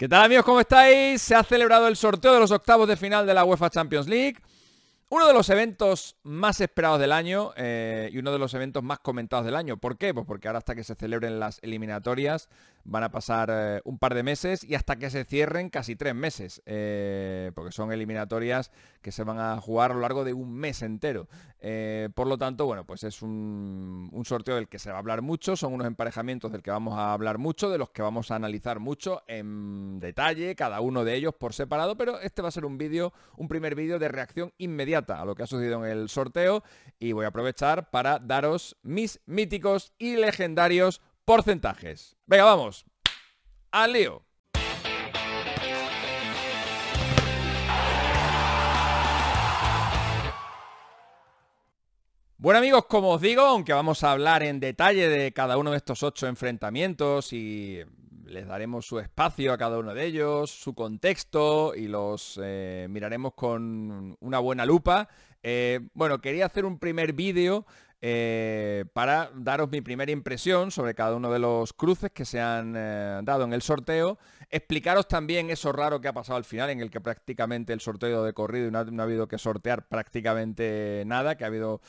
¿Qué tal, amigos? ¿Cómo estáis? Se ha celebrado el sorteo de los octavos de final de la UEFA Champions League. Uno de los eventos más esperados del año y uno de los eventos más comentados del año. ¿Por qué? Pues porque ahora hasta que se celebren las eliminatorias van a pasar un par de meses y hasta que se cierren casi 3 meses. Porque son eliminatorias que se van a jugar a lo largo de un mes entero. Por lo tanto, bueno, pues es un sorteo del que se va a hablar mucho. Son unos emparejamientos del que vamos a hablar mucho, de los que vamos a analizar mucho en detalle, cada uno de ellos por separado. Pero este va a ser un primer vídeo de reacción inmediata a lo que ha sucedido en el sorteo y voy a aprovechar para daros mis míticos y legendarios porcentajes. Venga, vamos al lío. Bueno, amigos, como os digo, aunque vamos a hablar en detalle de cada uno de estos 8 enfrentamientos y les daremos su espacio a cada uno de ellos, su contexto y los miraremos con una buena lupa. Bueno, quería hacer un primer vídeo para daros mi primera impresión sobre cada uno de los cruces que se han dado en el sorteo. Explicaros también eso raro que ha pasado al final, en el que prácticamente el sorteo ha ido de corrido y no ha habido que sortear prácticamente nada, que ha habido,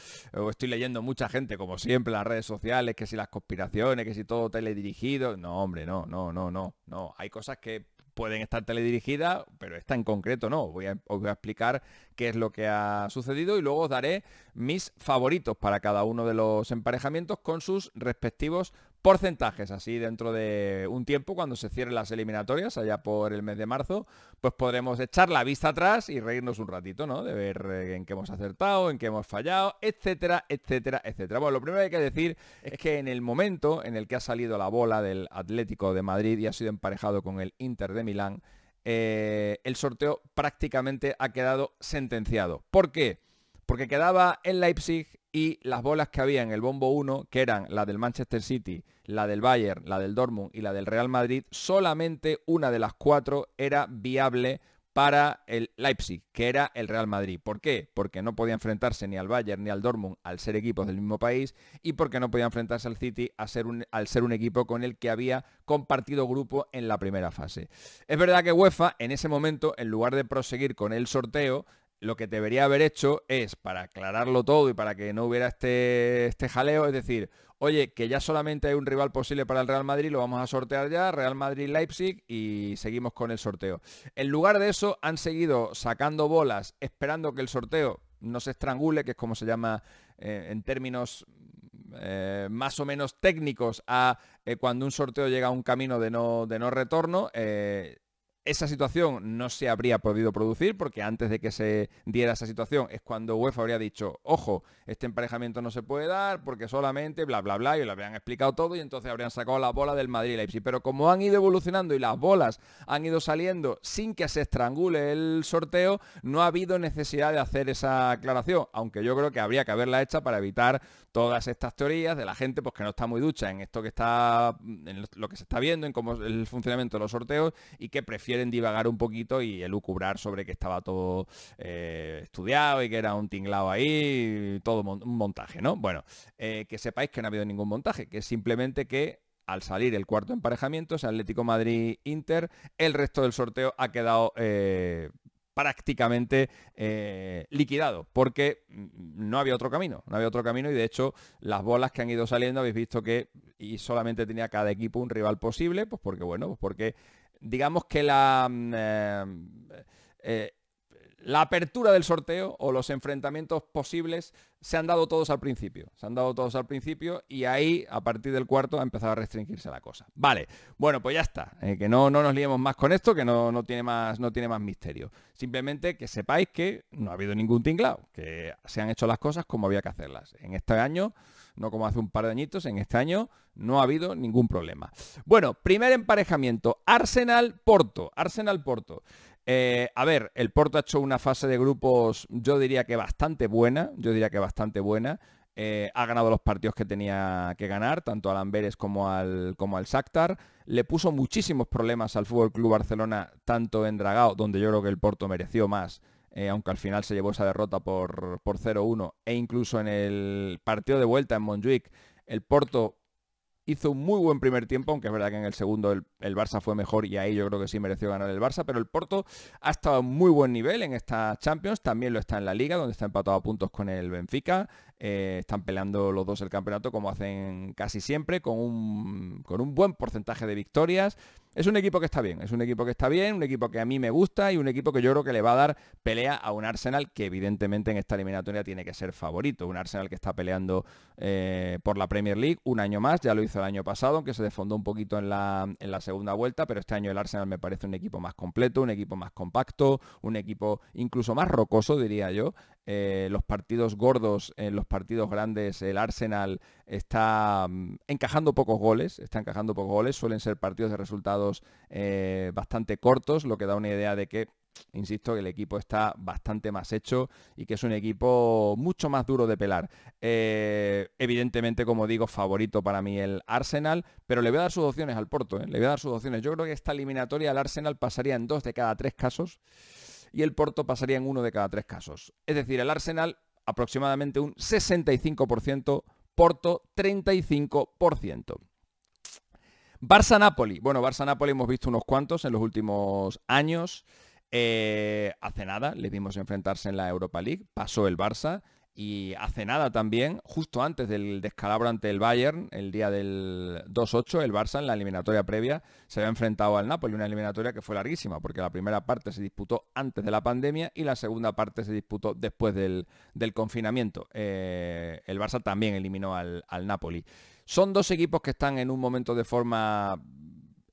estoy leyendo mucha gente, como siempre, en las redes sociales, que si las conspiraciones, que si todo teledirigido. No, hombre, no. Hay cosas que pueden estar teledirigidas, pero esta en concreto no. Os voy a explicar qué es lo que ha sucedido y luego os daré mis favoritos para cada uno de los emparejamientos con sus respectivos porcentajes. Así dentro de un tiempo, cuando se cierren las eliminatorias, allá por el mes de marzo, pues podremos echar la vista atrás y reírnos un ratito, ¿no? De ver en qué hemos acertado, en qué hemos fallado, etcétera, etcétera, etcétera. Bueno, lo primero que hay que decir es que en el momento en el que ha salido la bola del Atlético de Madrid y ha sido emparejado con el Inter de Milán, el sorteo prácticamente ha quedado sentenciado. ¿Por qué? Porque quedaba el Leipzig y las bolas que había en el bombo 1, que eran la del Manchester City, la del Bayern, la del Dortmund y la del Real Madrid, solamente una de las 4 era viable para el Leipzig, que era el Real Madrid. ¿Por qué? Porque no podía enfrentarse ni al Bayern ni al Dortmund al ser equipos del mismo país y porque no podía enfrentarse al City al ser un equipo con el que había compartido grupo en la primera fase. Es verdad que UEFA en ese momento, en lugar de proseguir con el sorteo, lo que debería haber hecho es, para aclararlo todo y para que no hubiera este jaleo, es decir, oye, que ya solamente hay un rival posible para el Real Madrid, lo vamos a sortear ya, Real Madrid-Leipzig, y seguimos con el sorteo. En lugar de eso, han seguido sacando bolas, esperando que el sorteo no se estrangule, que es como se llama en términos más o menos técnicos a cuando un sorteo llega a un camino de no retorno. Esa situación no se habría podido producir porque antes de que se diera esa situación es cuando UEFA habría dicho, ojo, este emparejamiento no se puede dar porque solamente bla, bla, bla, y lo habrían explicado todo y entonces habrían sacado la bola del Madrid y Leipzig. Pero como han ido evolucionando y las bolas han ido saliendo sin que se estrangule el sorteo, no ha habido necesidad de hacer esa aclaración, aunque yo creo que habría que haberla hecha para evitar todas estas teorías de la gente pues que no está muy ducha en esto que está, en lo que se está viendo, en cómo es el funcionamiento de los sorteos y que prefieren divagar un poquito y elucubrar sobre que estaba todo estudiado y que era un tinglao ahí, todo un montaje, ¿no? Bueno, que sepáis que no ha habido ningún montaje, que es simplemente que al salir el cuarto emparejamiento, ese Atlético Madrid-Inter, el resto del sorteo ha quedado prácticamente liquidado, porque no había otro camino, y de hecho las bolas que han ido saliendo habéis visto que y solamente tenía cada equipo un rival posible, pues porque bueno, pues porque digamos que la apertura del sorteo o los enfrentamientos posibles se han dado todos al principio. Y ahí, a partir del cuarto, ha empezado a restringirse la cosa. Vale, bueno, pues ya está. Que no nos liemos más con esto, que no tiene más misterio. Simplemente que sepáis que no ha habido ningún tinglao, que se han hecho las cosas como había que hacerlas. En este año, no como hace un par de añitos, en este año no ha habido ningún problema. Bueno, primer emparejamiento, Arsenal-Porto. A ver, el Porto ha hecho una fase de grupos, yo diría que bastante buena. Ha ganado los partidos que tenía que ganar, tanto al Amberes como al Shakhtar. Le puso muchísimos problemas al Fútbol Club Barcelona, tanto en Dragao, donde yo creo que el Porto mereció más, aunque al final se llevó esa derrota por 0-1, e incluso en el partido de vuelta en Montjuic, el Porto hizo un muy buen primer tiempo, aunque es verdad que en el segundo el Barça fue mejor y ahí yo creo que sí mereció ganar el Barça, pero el Porto ha estado a muy buen nivel en esta Champions, también lo está en la Liga, donde está empatado a puntos con el Benfica. Están peleando los dos el campeonato como hacen casi siempre, con un buen porcentaje de victorias. Es un equipo que está bien, un equipo que a mí me gusta y un equipo que yo creo que le va a dar pelea a un Arsenal que evidentemente en esta eliminatoria tiene que ser favorito. Un Arsenal que está peleando por la Premier League un año más, ya lo hizo el año pasado, aunque se desfondó un poquito en la segunda vuelta, pero este año el Arsenal me parece un equipo más completo, un equipo más compacto, un equipo incluso más rocoso, diría yo. Los partidos gordos, en los partidos grandes, el Arsenal está encajando pocos goles, suelen ser partidos de resultados bastante cortos, lo que da una idea de que, insisto, que el equipo está bastante más hecho y que es un equipo mucho más duro de pelar. Evidentemente, como digo, favorito para mí el Arsenal, pero le voy a dar sus opciones al Porto, le voy a dar sus opciones. Yo creo que esta eliminatoria el Arsenal pasaría en 2 de cada 3 casos y el Porto pasaría en 1 de cada 3 casos. Es decir, el Arsenal aproximadamente un 65%, Porto 35%. Barça-Napoli. Bueno, Barça-Napoli hemos visto unos cuantos en los últimos años. Hace nada le vimos enfrentarse en la Europa League, pasó el Barça. Y hace nada también, justo antes del descalabro ante el Bayern, el día del 2-8, el Barça en la eliminatoria previa se había enfrentado al Napoli, una eliminatoria que fue larguísima, porque la primera parte se disputó antes de la pandemia y la segunda parte se disputó después del confinamiento. El Barça también eliminó al Napoli. Son dos equipos que están en un momento de forma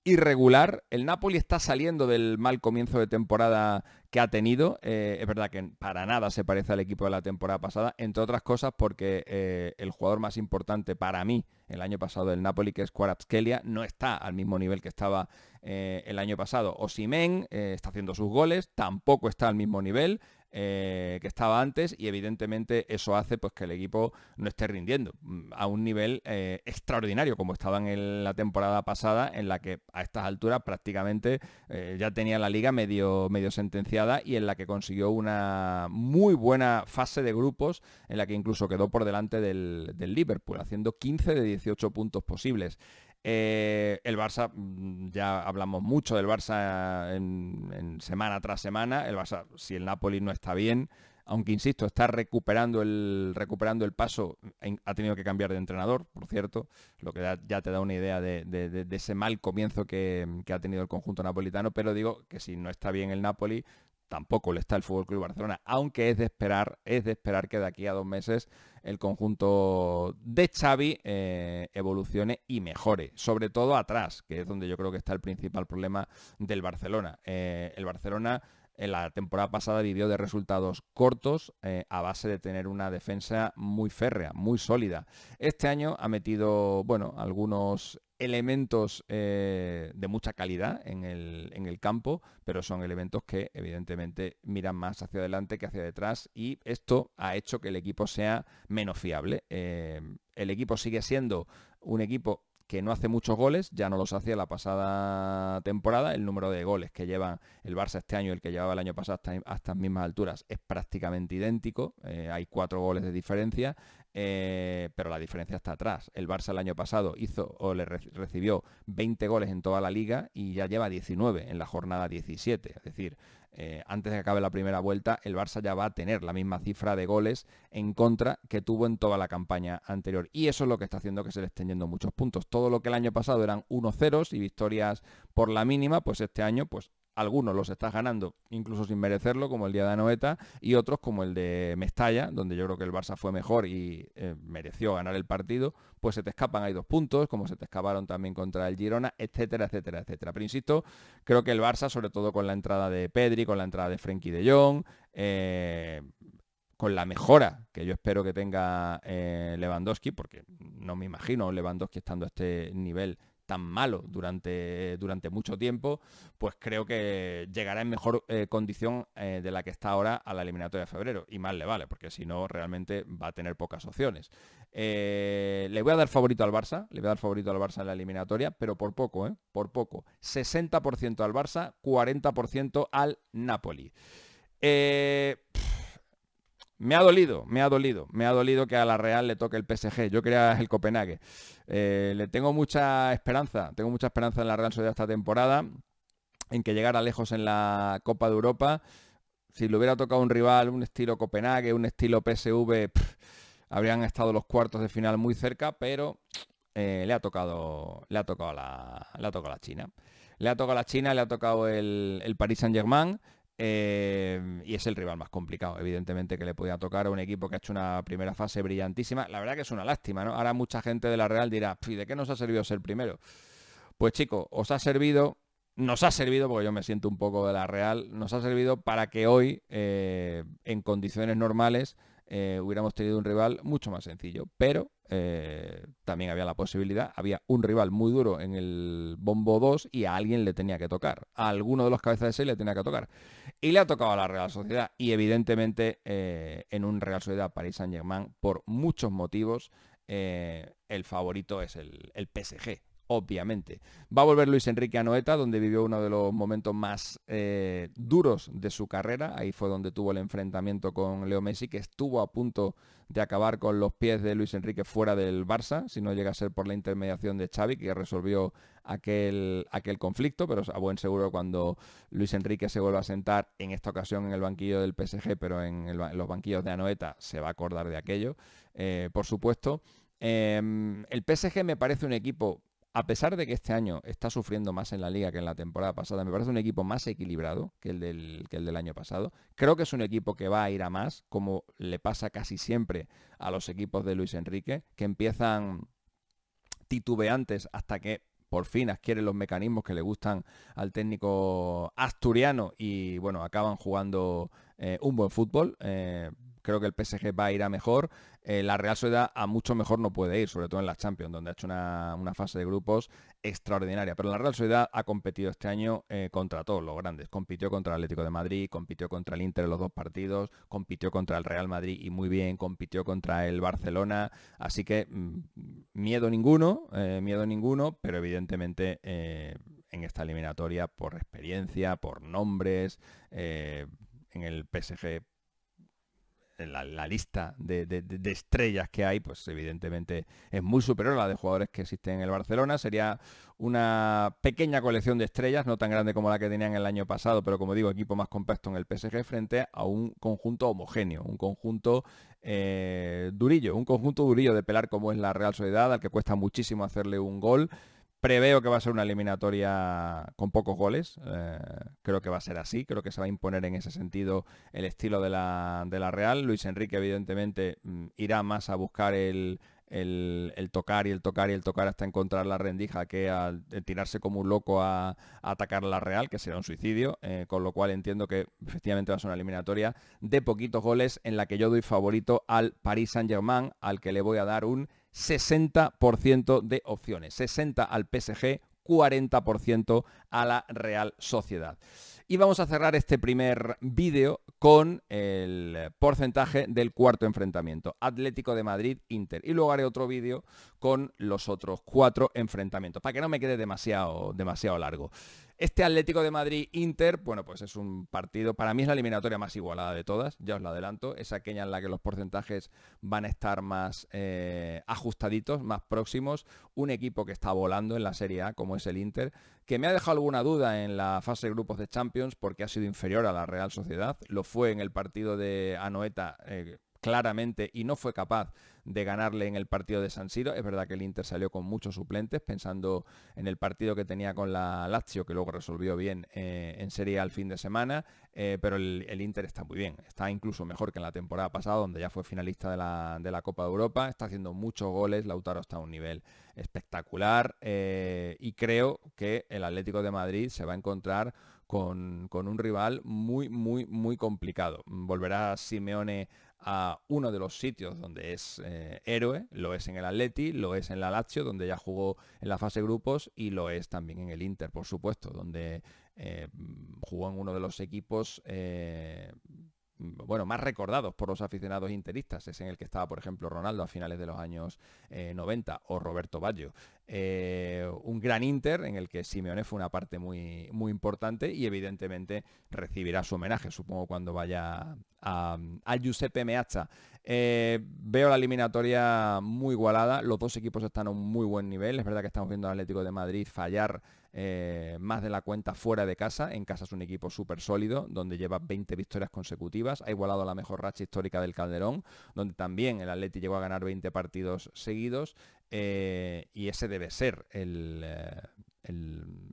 irregular. El Napoli está saliendo del mal comienzo de temporada que ha tenido. Es verdad que para nada se parece al equipo de la temporada pasada, entre otras cosas porque el jugador más importante para mí el año pasado del Napoli, que es Kvaratskhelia, no está al mismo nivel que estaba el año pasado. Osimhen está haciendo sus goles, tampoco está al mismo nivel que estaba antes y evidentemente eso hace pues que el equipo no esté rindiendo a un nivel extraordinario como estaban en la temporada pasada, en la que a estas alturas prácticamente ya tenía la liga medio sentenciada y en la que consiguió una muy buena fase de grupos, en la que incluso quedó por delante del Liverpool, haciendo 15 de 18 puntos posibles. El Barça, ya hablamos mucho del Barça en semana tras semana. El Barça, si el Napoli no está bien, aunque insisto, está recuperando el paso, ha tenido que cambiar de entrenador, por cierto, lo que ya te da una idea de ese mal comienzo que ha tenido el conjunto napolitano, pero digo que si no está bien el Napoli, tampoco le está el FC Barcelona, aunque es de esperar que de aquí a 2 meses el conjunto de Xavi evolucione y mejore, sobre todo atrás, que es donde yo creo que está el principal problema del Barcelona. El Barcelona en la temporada pasada vivió de resultados cortos a base de tener una defensa muy férrea, muy sólida. Este año ha metido, bueno, algunos elementos de mucha calidad en el campo, pero son elementos que evidentemente miran más hacia adelante que hacia detrás y esto ha hecho que el equipo sea menos fiable. El equipo sigue siendo un equipo que no hace muchos goles, ya no los hacía la pasada temporada. El número de goles que lleva el Barça este año y el que llevaba el año pasado a estas mismas alturas es prácticamente idéntico. Hay 4 goles de diferencia, pero la diferencia está atrás. El Barça el año pasado recibió 20 goles en toda la liga y ya lleva 19 en la jornada 17. Es decir, antes de que acabe la primera vuelta, el Barça ya va a tener la misma cifra de goles en contra que tuvo en toda la campaña anterior. Y eso es lo que está haciendo que se le estén yendo muchos puntos. Todo lo que el año pasado eran 1-0 y victorias por la mínima, pues este año, pues algunos los estás ganando incluso sin merecerlo, como el día de Anoeta, y otros como el de Mestalla, donde yo creo que el Barça fue mejor y mereció ganar el partido, pues se te escapan ahí 2 puntos, como se te escaparon también contra el Girona, etcétera, etcétera, etcétera. Pero insisto, creo que el Barça, sobre todo con la entrada de Pedri, con la entrada de Frenkie de Jong, con la mejora que yo espero que tenga Lewandowski, porque no me imagino Lewandowski estando a este nivel tan malo durante mucho tiempo, pues creo que llegará en mejor condición de la que está ahora a la eliminatoria de febrero. Y más le vale, porque si no, realmente va a tener pocas opciones. Le voy a dar favorito al Barça, en la eliminatoria, pero por poco, por poco. 60% al Barça, 40% al Napoli. Me ha dolido, me ha dolido. Me ha dolido que a la Real le toque el PSG. Yo quería el Copenhague. Le tengo mucha esperanza. Tengo mucha esperanza en la Real Sociedad esta temporada, en que llegara lejos en la Copa de Europa. Si le hubiera tocado un rival, un estilo Copenhague, un estilo PSV, habrían estado los cuartos de final muy cerca, pero le ha tocado la China. Le ha tocado la China, le ha tocado el Paris Saint-Germain. Y es el rival más complicado, evidentemente, que le podía tocar a un equipo que ha hecho una primera fase brillantísima. La verdad que es una lástima, ¿no? Ahora mucha gente de la Real dirá, ¿y de qué nos ha servido ser primero? Pues chicos, nos ha servido, porque yo me siento un poco de la Real, nos ha servido para que hoy, en condiciones normales, hubiéramos tenido un rival mucho más sencillo. Pero también había la posibilidad, había un rival muy duro en el bombo 2 y a alguien le tenía que tocar. A alguno de los cabezas de 6 le tenía que tocar. Y le ha tocado a la Real Sociedad. Y evidentemente, en un Real Sociedad Paris Saint-Germain, por muchos motivos, el favorito es el PSG. Obviamente. Va a volver Luis Enrique a Anoeta, donde vivió uno de los momentos más duros de su carrera. Ahí fue donde tuvo el enfrentamiento con Leo Messi, que estuvo a punto de acabar con los pies de Luis Enrique fuera del Barça, si no llega a ser por la intermediación de Xavi, que resolvió aquel conflicto, pero a buen seguro cuando Luis Enrique se vuelva a sentar, en esta ocasión en el banquillo del PSG, pero en los banquillos de Anoeta, se va a acordar de aquello, por supuesto. El PSG me parece un equipo, a pesar de que este año está sufriendo más en la liga que en la temporada pasada, me parece un equipo más equilibrado que el del año pasado. Creo que es un equipo que va a ir a más, como le pasa casi siempre a los equipos de Luis Enrique, que empiezan titubeantes hasta que por fin adquieren los mecanismos que le gustan al técnico asturiano y bueno, acaban jugando un buen fútbol. Creo que el PSG va a ir a mejor. La Real Sociedad a mucho mejor no puede ir, sobre todo en la Champions, donde ha hecho una fase de grupos extraordinaria. Pero la Real Sociedad ha competido este año contra todos los grandes. Compitió contra el Atlético de Madrid, compitió contra el Inter en los dos partidos, compitió contra el Real Madrid y muy bien, compitió contra el Barcelona. Así que miedo ninguno, pero evidentemente en esta eliminatoria, por experiencia, por nombres, en el PSG, la lista de estrellas que hay, pues evidentemente es muy superior a la de jugadores que existen en el Barcelona. Sería una pequeña colección de estrellas, no tan grande como la que tenían el año pasado, pero como digo, equipo más compacto en el PSG frente a un conjunto homogéneo, un conjunto durillo de pelar como es la Real Sociedad, al que cuesta muchísimo hacerle un gol. Preveo que va a ser una eliminatoria con pocos goles. Creo que va a ser así. Creo que se va a imponer en ese sentido el estilo de la Real. Luis Enrique, evidentemente, irá más a buscar el tocar y el tocar y el tocar hasta encontrar la rendija que a tirarse como un loco a atacar a la Real, que será un suicidio. Con lo cual entiendo que efectivamente va a ser una eliminatoria de poquitos goles en la que yo doy favorito al Paris Saint-Germain, al que le voy a dar un 60% de opciones. 60 al PSG, 40% a la Real Sociedad. Y vamos a cerrar este primer vídeo con el porcentaje del cuarto enfrentamiento, Atlético de Madrid-Inter. Y luego haré otro vídeo con los otros 4 enfrentamientos, para que no me quede demasiado largo. Este Atlético de Madrid-Inter, bueno, pues es un partido, para mí es la eliminatoria más igualada de todas, ya os la adelanto, es aquella en la que los porcentajes van a estar más ajustaditos, más próximos. Un equipo que está volando en la Serie A, como es el Inter, que me ha dejado alguna duda en la fase de grupos de Champions porque ha sido inferior a la Real Sociedad. Lo fue en el partido de Anoeta claramente y no fue capaz de ganarle en el partido de San Siro. Es verdad que el Inter salió con muchos suplentes, pensando en el partido que tenía con la Lazio, que luego resolvió bien en Serie A el fin de semana, pero el Inter está muy bien, está incluso mejor que en la temporada pasada, donde ya fue finalista de la Copa de Europa, está haciendo muchos goles, Lautaro está a un nivel espectacular, y creo que el Atlético de Madrid se va a encontrar con un rival muy complicado. Volverá Simeone a uno de los sitios donde es héroe, lo es en el Atleti, lo es en la Lazio, donde ya jugó en la fase de grupos, y lo es también en el Inter, por supuesto, donde jugó en uno de los equipos bueno, más recordados por los aficionados interistas. Es en el que estaba, por ejemplo, Ronaldo a finales de los años 90 o Roberto Baggio. Un gran Inter en el que Simeone fue una parte muy, muy importante y evidentemente recibirá su homenaje, supongo, cuando vaya al Giuseppe Meazza. Veo la eliminatoria muy igualada, los dos equipos están a un muy buen nivel. Es verdad que estamos viendo al Atlético de Madrid fallar más de la cuenta fuera de casa. En casa es un equipo súper sólido, donde lleva 20 victorias consecutivas, ha igualado la mejor racha histórica del Calderón, donde también el Atleti llegó a ganar 20 partidos seguidos, y ese debe ser el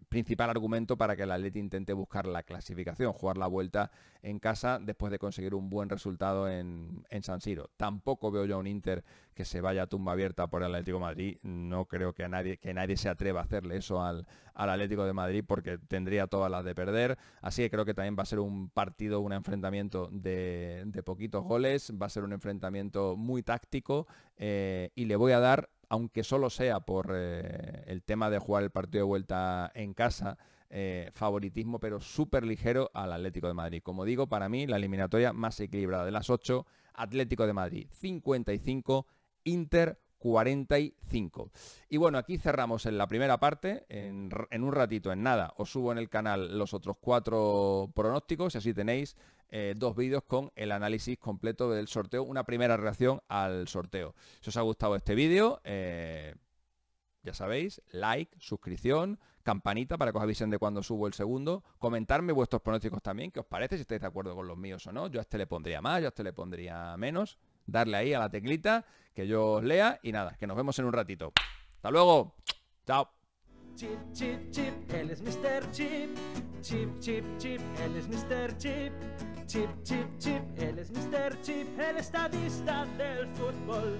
principal argumento para que el Atleti intente buscar la clasificación, jugar la vuelta en casa después de conseguir un buen resultado en San Siro. Tampoco veo yo a un Inter que se vaya a tumba abierta por el Atlético de Madrid. No creo que nadie se atreva a hacerle eso al Atlético de Madrid, porque tendría todas las de perder. Así que creo que también va a ser un partido, un enfrentamiento de poquitos goles, va a ser un enfrentamiento muy táctico, y le voy a dar, aunque solo sea por el tema de jugar el partido de vuelta en casa, favoritismo, pero súper ligero, al Atlético de Madrid. Como digo, para mí la eliminatoria más equilibrada de las 8, Atlético de Madrid 55, Inter 45. Y bueno, aquí cerramos en la primera parte. En un ratito, en nada, os subo en el canal los otros 4 pronósticos y así tenéis 2 vídeos con el análisis completo del sorteo, una primera reacción al sorteo. Si os ha gustado este vídeo, ya sabéis, like, suscripción, campanita para que os avisen de cuando subo el segundo. Comentarme vuestros pronósticos también, qué os parece, si estáis de acuerdo con los míos o no. Yo a este le pondría más, yo a este le pondría menos. Darle ahí a la teclita, que yo os lea, y nada, que nos vemos en un ratito. ¡Hasta luego! ¡Chao! Chip, chip, chip, él es Mr. Chip. Chip, chip, chip, él es Mr. Chip. Chip, chip, chip, él es Mr. Chip, el estadista del fútbol.